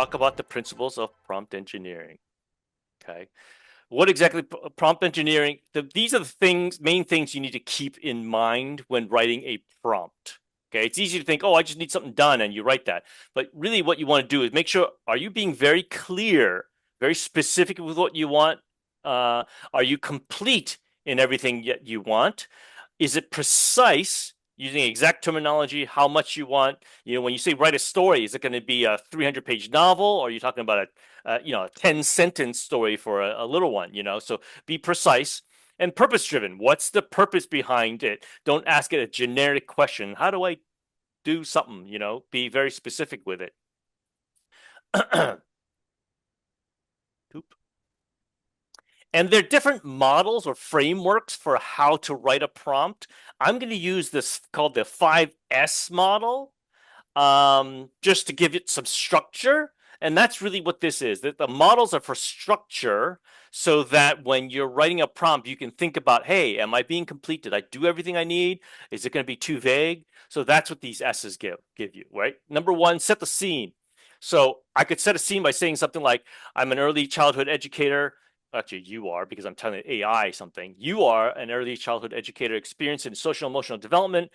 talk about the principles of prompt engineering. Okay. What exactly prompt engineering? These are the main things you need to keep in mind when writing a prompt. Okay. It's easy to think, oh, I just need something done, and you write that. But really, what you want to do is make sure, are you being very clear, very specific with what you want? Are you complete in everything that you want? Is it precise, using exact terminology, how much you want? When you say write a story, is it going to be a 300-page novel, or are you talking about a 10-sentence story for a little one? So be precise and purpose driven. What's the purpose behind it? Don't ask it a generic question. How do I do something? Be very specific with it. And there are different models or frameworks for how to write a prompt. I'm going to use this called the 5S model, just to give it some structure. And that's really what this is. The models are for structure, so that when you're writing a prompt, you can think about, hey, am I being complete? Did I do everything I need? Is it going to be too vague? So that's what these S's give you, right? Number one, set the scene. So I could set a scene by saying something like, I'm an early childhood educator. Actually, you are, because I'm telling AI something. You are an early childhood educator experienced in social emotional development,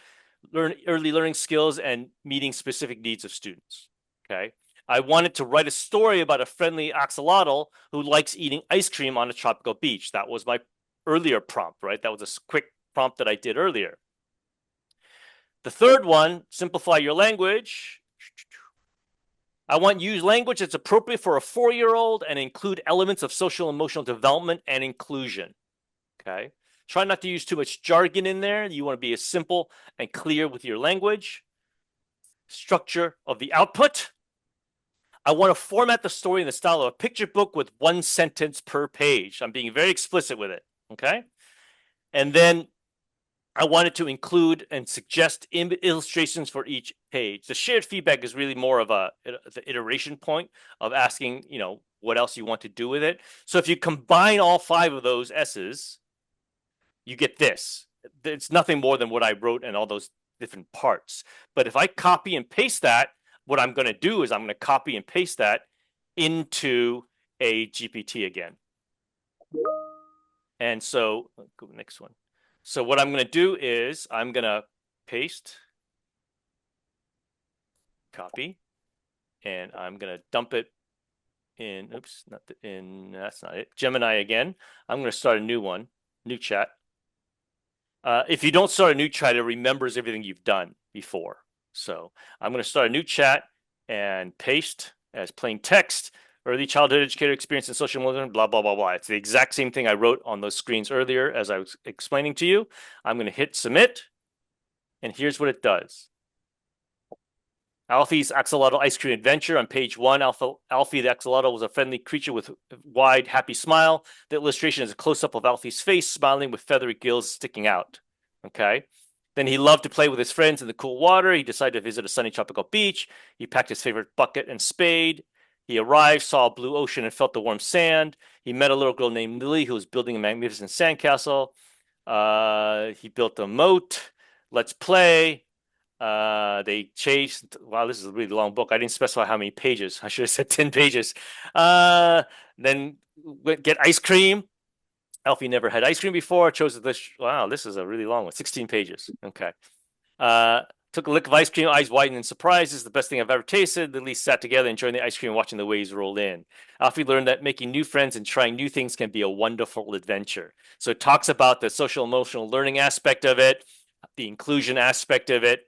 early learning skills, and meeting specific needs of students. Okay. I wanted to write a story about a friendly axolotl who likes eating ice cream on a tropical beach. That was my earlier prompt, right? That was a quick prompt that I did earlier. The third one, simplify your language. I want you to use language that's appropriate for a 4-year-old and include elements of social emotional development and inclusion. Okay. Try not to use too much jargon in there. You want to be as simple and clear with your language. Structure of the output. I want to format the story in the style of a picture book with 1 sentence per page. I'm being very explicit with it. Okay. And then I wanted to include and suggest illustrations for each page. The shared feedback is really more of the iteration point of asking, what else you want to do with it. So if you combine all 5 of those S's, you get this. It's nothing more than what I wrote in all those different parts. But if I copy and paste that, what I'm going to do is I'm going to copy and paste that into a GPT again. And so, go to the next one. So what I'm going to do is I'm going to paste, copy, and I'm going to dump it in, oops, that's not it, Gemini again. I'm going to start a new one, new chat. If you don't start a new chat, it remembers everything you've done before. So I'm going to start a new chat and paste as plain text, early childhood educator experience in social emotional, blah, blah, blah, blah. It's the exact same thing I wrote on those screens earlier as I was explaining to you. I'm going to hit submit, and here's what it does. Alfie's Axolotl Ice Cream Adventure. On page 1, Alfie the Axolotl was a friendly creature with a wide, happy smile. The illustration is a close-up of Alfie's face, smiling with feathery gills sticking out. Okay. Then he loved to play with his friends in the cool water. He decided to visit a sunny tropical beach. He packed his favorite bucket and spade. He arrived, saw a blue ocean, and felt the warm sand. He met a little girl named Lily who was building a magnificent sandcastle. He built a moat. Let's play. They chased. Wow, this is a really long book. I didn't specify how many pages. I should have said 10 pages. Then get ice cream. Alfie never had ice cream before. Chose this. Wow, this is a really long one. 16 pages. Okay. Took a lick of ice cream. Eyes widened in surprise. This is the best thing I've ever tasted. The least sat together, enjoying the ice cream, watching the waves roll in. Alfie learned that making new friends and trying new things can be a wonderful adventure. So it talks about the social emotional learning aspect of it, the inclusion aspect of it.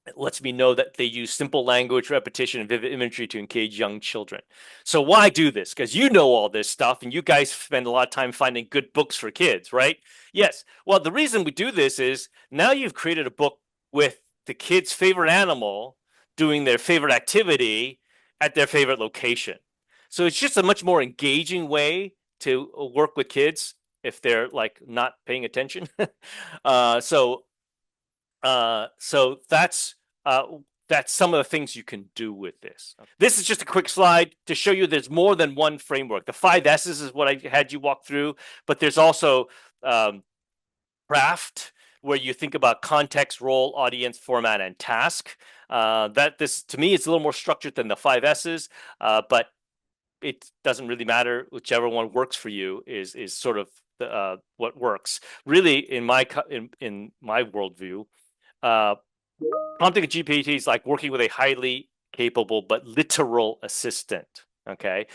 It lets me know that they use simple language, repetition, and vivid imagery to engage young children. So why do this? Because you know all this stuff, and you guys spend a lot of time finding good books for kids, right? Yes. Well, the reason we do this is now you've created a book with the kid's favorite animal doing their favorite activity at their favorite location. So it's just a much more engaging way to work with kids if they're like not paying attention. So that's some of the things you can do with this. This is just a quick slide to show you there's more than one framework. The 5 S's is what I had you walk through, but there's also craft, where you think about context, role, audience, format, and task. That this to me is a little more structured than the five S's, but it doesn't really matter. Whichever one works for you is sort of what works. Really, in my worldview, uh, prompting a GPT is like working with a highly capable but literal assistant. Okay,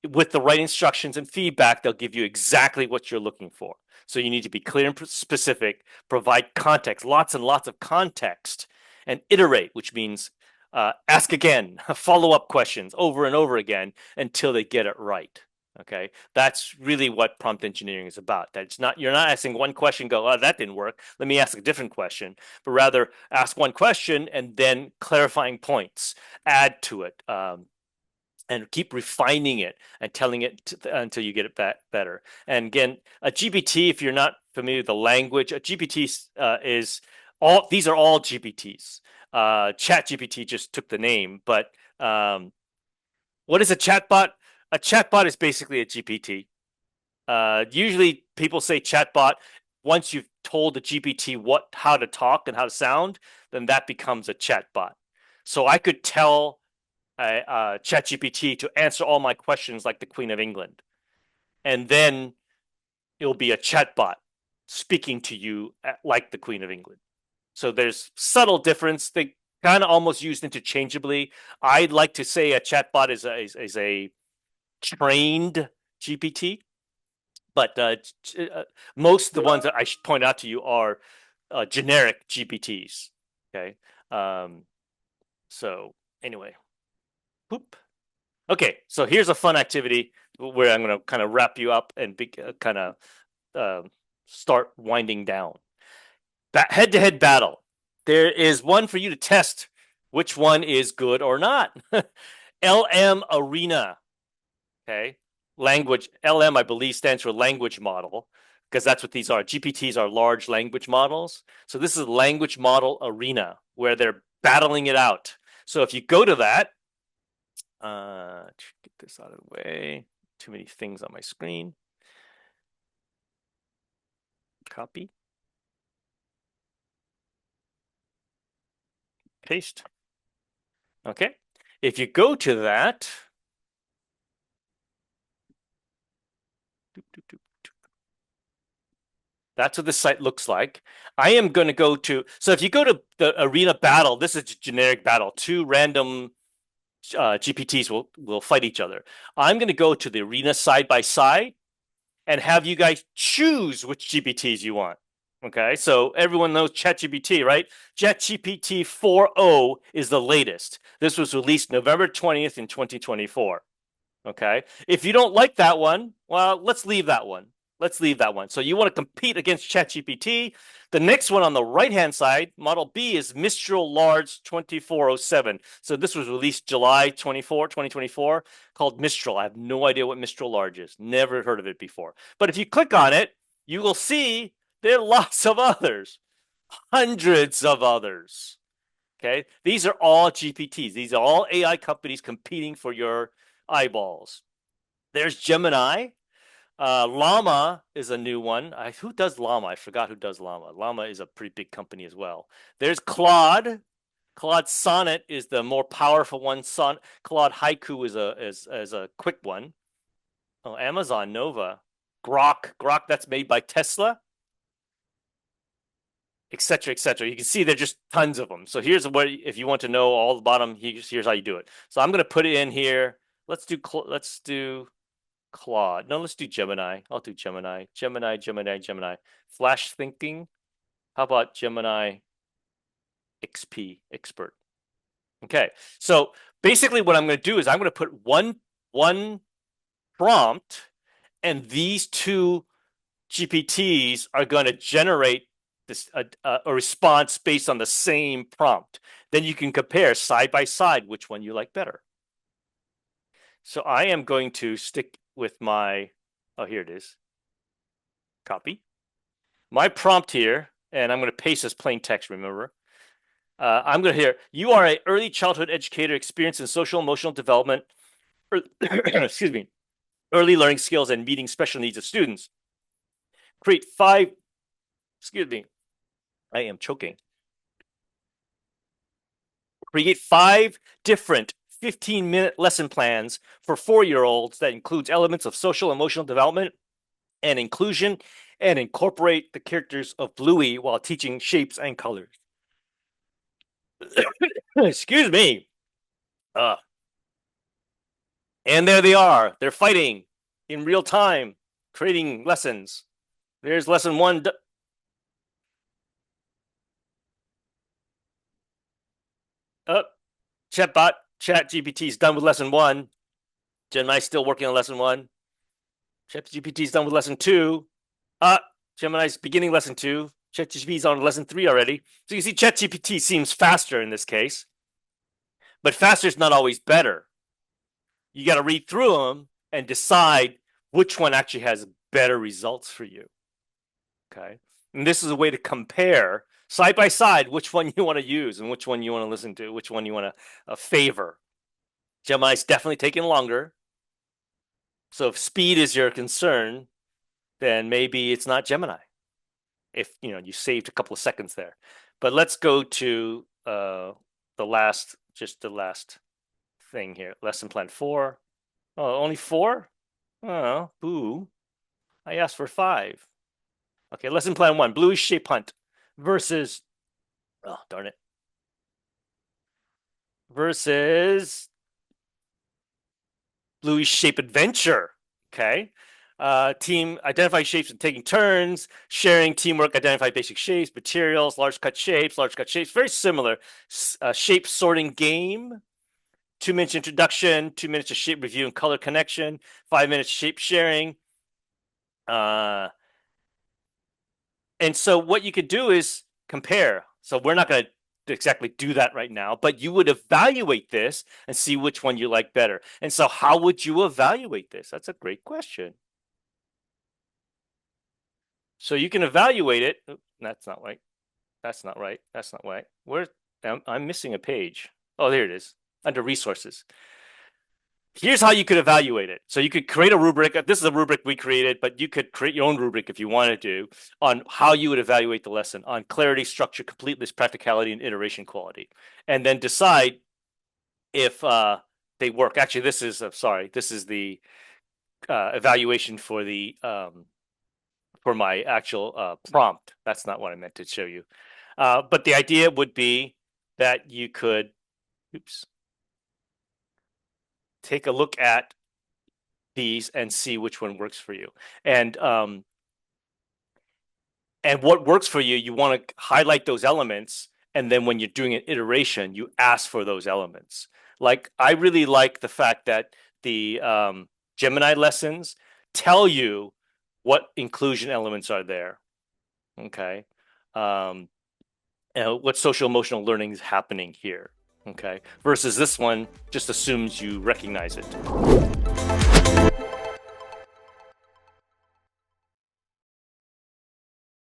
with the right instructions and feedback, they'll give you exactly what you're looking for. So you need to be clear and specific, provide context, lots and lots of context, and iterate, which means ask again, follow up questions over and over again until they get it right. Okay, that's really what prompt engineering is about. That's not you're not asking one question, go, oh, that didn't work. Let me ask a different question, but rather ask one question and then clarifying points, add to it. And keep refining it and telling it until you get it better. And again, a GPT, if you're not familiar with the language, a GPT is all, these are all GPTs. Chat GPT just took the name, but what is a chatbot? A chatbot is basically a GPT. Usually people say chatbot. Once you've told the GPT how to talk and how to sound, then that becomes a chatbot. So I could tell ChatGPT to answer all my questions like the Queen of England, and then it'll be a chatbot speaking to you like the Queen of England. So there's subtle difference. They kind of almost used interchangeably. I'd like to say a chatbot is a trained GPT, but most of the ones that I should point out to you are generic GPTs. Okay. So anyway, Boop. Okay, so here's a fun activity where I'm going to kind of wrap you up and kind of start winding down. That head-to-head battle. There is one for you to test which one is good or not. LM Arena. Okay, language LM I believe stands for language model because that's what these are. GPTs are large language models. So this is language model arena where they're battling it out. So if you go to that. Get this out of the way. Too many things on my screen. Copy. Paste. Okay. If you go to that, that's what the site looks like. I am going to go to, so if you go to the arena battle, this is a generic battle. Two random GPTs will fight each other. I'm going to go to the arena side by side and have you guys choose which GPTs you want. Okay, so everyone knows ChatGPT, right? ChatGPT 4.0 is the latest. This was released November 20th in 2024. Okay, if you don't like that one, well, let's leave that one. Let's leave that one. So you want to compete against ChatGPT. The next one on the right-hand side, Model B, is Mistral Large 2407. So this was released July 24, 2024, called Mistral. I have no idea what Mistral Large is. Never heard of it before. But if you click on it, you will see there are lots of others, hundreds of others. Okay, these are all GPTs. These are all AI companies competing for your eyeballs. There's Gemini. Llama is a new one. Who does Llama? I forgot who does Llama. Llama is a pretty big company as well. There's Claude. Claude Sonnet is the more powerful one. Claude Haiku is a quick one. Oh, Amazon Nova. Grok that's made by Tesla, etc., etc. You can see there's just tons of them. So here's what if you want to know all the bottom. Here's how you do it. So I'm going to put it in here. Let's do Claude. No, let's do Gemini. I'll do Gemini. Gemini. Flash thinking. How about Gemini XP expert? Okay. So basically what I'm going to do is I'm going to put one prompt and these two GPTs are going to generate this a response based on the same prompt. Then you can compare side by side which one you like better. So I am going to stick with my, oh, here it is. Copy. My prompt here, and I'm going to paste as plain text, remember. I'm going to hear, you are an early childhood educator experienced in social emotional development, excuse me, early learning skills and meeting special needs of students. Create 5, excuse me, I am choking. Create 5 different 15-minute lesson plans for 4-year-olds that includes elements of social emotional development and inclusion, and incorporate the characters of Bluey while teaching shapes and colors. Excuse me. Uh, and there they are. They're fighting in real time, creating lessons. There's lesson 1. Chatbot, ChatGPT is done with lesson 1. Gemini's still working on lesson 1. ChatGPT is done with lesson 2. Gemini's beginning lesson 2. ChatGPT is on lesson 3 already. So you see, ChatGPT seems faster in this case, but faster is not always better. You got to read through them and decide which one actually has better results for you. Okay, and this is a way to compare side by side which one you want to use and which one you want to listen to, which one you want to favor. Gemini's definitely taking longer. So if speed is your concern, then maybe it's not Gemini. If you saved a couple of seconds there. But let's go to the last thing here. Lesson plan 4. Oh, only 4? Oh, boo. I asked for 5. Okay, lesson plan 1. Bluey Shape Hunt versus, oh, darn it. Versus Bluey Shape Adventure. Okay. Team identify shapes and taking turns, sharing teamwork, identify basic shapes, materials, large cut shapes, very similar. Shape sorting game, 2 minutes introduction, 2 minutes of shape review and color connection, 5 minutes shape sharing. And so what you could do is compare. So we're not going to exactly do that right now, but you would evaluate this and see which one you like better. And so how would you evaluate this? That's a great question. So you can evaluate it. That's not right. That's not right. That's not right. I'm missing a page. Oh, there it is. Under resources. Here's how you could evaluate it. So you could create a rubric. This is a rubric we created, but you could create your own rubric if you wanted to on how you would evaluate the lesson on clarity, structure, completeness, practicality, and iteration quality, and then decide if they work. Actually, this is the evaluation for the for my actual prompt. That's not what I meant to show you. But the idea would be that you could, take a look at these and see which one works for you. And what works for you, you want to highlight those elements. And then when you're doing an iteration, you ask for those elements. Like, I really like the fact that the Gemini lessons tell you what inclusion elements are there. Okay. And what social emotional learning is happening here. Okay. Versus this one just assumes you recognize it.